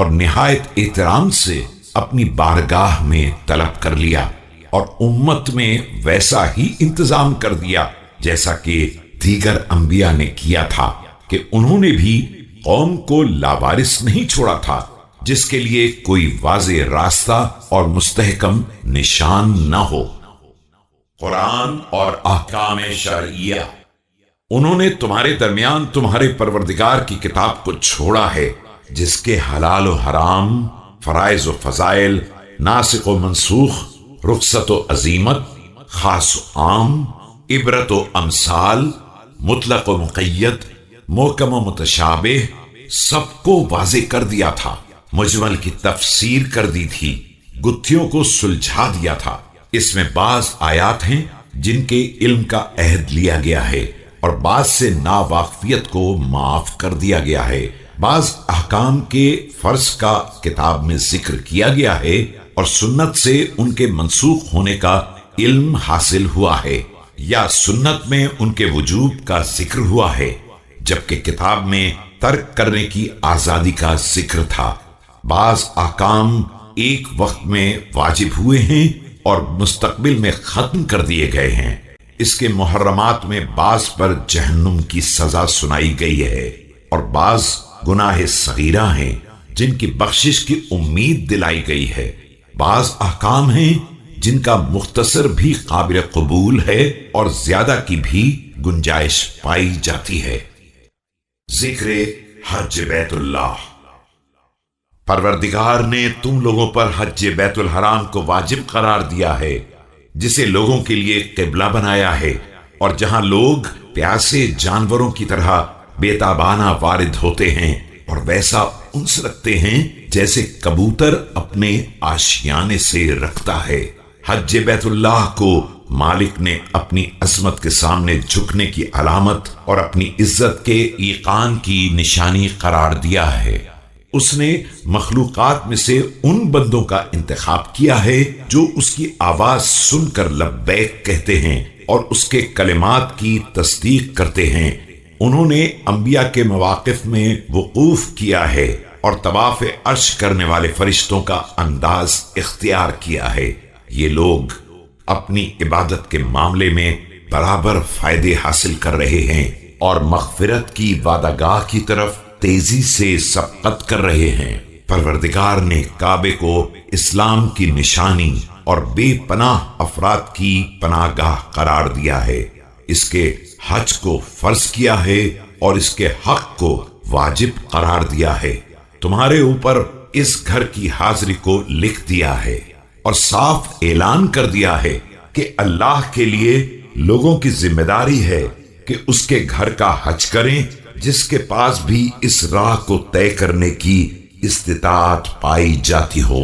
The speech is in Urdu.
اور نہایت احترام سے اپنی بارگاہ میں طلب کر لیا، اور امت میں ویسا ہی انتظام کر دیا جیسا کہ دیگر انبیاء نے کیا تھا، کہ انہوں نے بھی قوم کو لاوارث نہیں چھوڑا تھا جس کے لیے کوئی واضح راستہ اور مستحکم نشان نہ ہو۔ قرآن اور احکام شرعیہ، انہوں نے تمہارے درمیان تمہارے پروردگار کی کتاب کو چھوڑا ہے، جس کے حلال و حرام، فرائض و فضائل، ناسخ و منسوخ، رخصت و عزیمت، خاص و عام، عبرت و امثال، مطلق و مقید، محکم و متشابہ، سب کو واضح کر دیا تھا، مجمل کی تفسیر کر دی تھی، گتھیوں کو سلجھا دیا تھا۔ اس میں بعض آیات ہیں جن کے علم کا عہد لیا گیا ہے، اور بعض سے ناواقفیت کو معاف کر دیا گیا ہے۔ بعض احکام کے فرض کا کتاب میں ذکر کیا گیا ہے، اور سنت سے ان کے منسوخ ہونے کا علم حاصل ہوا ہے، یا سنت میں ان کے وجوب کا ذکر ہوا ہے، جبکہ کتاب میں ترک کرنے کی آزادی کا ذکر تھا۔ بعض احکام ایک وقت میں واجب ہوئے ہیں اور مستقبل میں ختم کر دیے گئے ہیں۔ اس کے محرمات میں بعض پر جہنم کی سزا سنائی گئی ہے، اور بعض گناہ صغیرہ ہیں جن کی بخشش کی امید دلائی گئی ہے۔ بعض احکام ہیں جن کا مختصر بھی قابل قبول ہے اور زیادہ کی بھی گنجائش پائی جاتی ہے۔ ذکر حج بیت اللہ، پروردگار نے تم لوگوں پر حج بیت الحرام کو واجب قرار دیا ہے، جسے لوگوں کے لیے قبلہ بنایا ہے، اور جہاں لوگ پیاسے جانوروں کی طرح بے تابانہ وارد ہوتے ہیں اور ویسا انس رکھتے ہیں جیسے کبوتر اپنے آشیانے سے رکھتا ہے۔ حج بیت اللہ کو مالک نے اپنی عظمت کے سامنے جھکنے کی علامت اور اپنی عزت کے ایقان کی نشانی قرار دیا ہے۔ اس نے مخلوقات میں سے ان بندوں کا انتخاب کیا ہے جو اس کی آواز سن کر لبیک کہتے ہیں اور اس کے کلمات کی تصدیق کرتے ہیں۔ انہوں نے انبیاء کے مواقف میں وقوف کیا ہے اور طواف عرش کرنے والے فرشتوں کا انداز اختیار کیا ہے۔ یہ لوگ اپنی عبادت کے معاملے میں برابر فائدے حاصل کر رہے ہیں اور مغفرت کی وعدہ گاہ کی طرف تیزی سے سبقت کر رہے ہیں۔ پروردگار نے کعبے کو اسلام کی نشانی اور بے پناہ افراد کی پناہ گاہ قرار دیا ہے۔ اس کے حج کو فرض کیا ہے اور اس کے حق کو واجب قرار دیا ہے۔ تمہارے اوپر اس گھر کی حاضری کو لکھ دیا ہے اور صاف اعلان کر دیا ہے کہ اللہ کے لیے لوگوں کی ذمہ داری ہے کہ اس کے گھر کا حج کریں جس کے پاس بھی اس راہ کو طے کرنے کی استطاعت پائی جاتی ہو۔